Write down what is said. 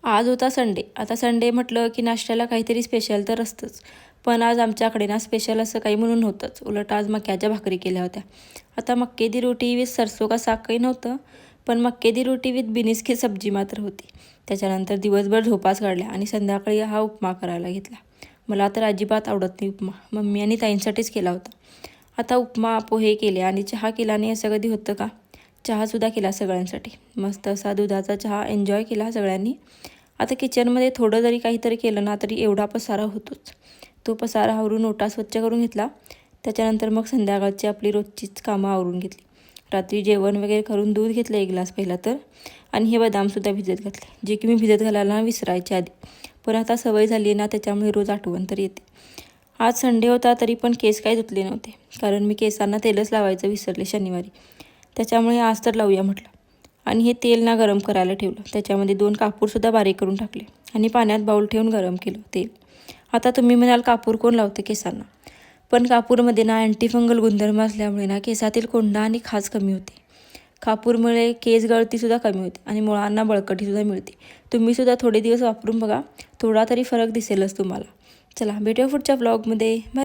आज होता संडे. आता संडे म्हटलं की नाश्त्याला काहीतरी स्पेशल तर असतंच. पण आज आमच्याकडे ना स्पेशल असं काही म्हणून नव्हतंच. उलट आज मक्याच्या भाकरी केल्या होत्या. आता मक्के दी रोटी विथ सरसो का साग काही नव्हतं, पण मक्के दी रोटी विथ बिनीस की सब्जी मात्र होती. त्याच्यानंतर दिवसभर झोपाच काढल्या आणि संध्याकाळी हा उपमा करायला घेतला. मला तर अजिबात आवडत नाही उपमा. मम्मी आणि ताईंसाठीच केला होता. आता उपमा पोहे केले आणि चहा केला नाही असं कधी होतं का? चहासुद्धा केला सगळ्यांसाठी. मस्त असा दुधाचा चहा एन्जॉय केला सगळ्यांनी. आता किचनमध्ये थोडं जरी काहीतरी केलं ना तरी एवढा पसारा होतोच. तो पसारा आवरून ओटा स्वच्छ करून घेतला. त्याच्यानंतर मग संध्याकाळची आपली रोजचीच कामं आवरून घेतली. रात्री जेवण वगैरे करून दूध घेतलं 1 ग्लास पहिला तर, आणि हे बदामसुद्धा भिजत घातले, जे की मी भिजत घालायला विसरायच्या आधी. पण आता सवय झाली आहे ना, त्याच्यामुळे रोज आठवण तर येते. आज संडे होता तरी पण केस काही धुतले नव्हते, कारण मी केसांना तेलच लावायचं विसरले शनिवारी. त्याच्यामुळे आज तर लावूया म्हटलं. आणि हे तेल ना गरम करायला ठेवलं. त्याच्यामध्ये 2 कापूरसुद्धा बारीक करून टाकले आणि पाण्यात बाऊल ठेवून गरम केलं तेल. आता तुम्ही म्हणाल कापूर कोण लावते केसांना? पण कापूरमध्ये ना अँटीफंगल गुणधर्म असल्यामुळे ना केसातील कोंडा आणि खाज कमी होते. कापूरमुळे केस गळतीसुद्धा कमी होते आणि मुळांना बळकटीसुद्धा मिळते. तुम्हीसुद्धा थोडे दिवस वापरून बघा, थोडा तरी फरक दिसेलच तुम्हाला. चला भेटूया पुढच्या व्लॉगमध्ये. बाय.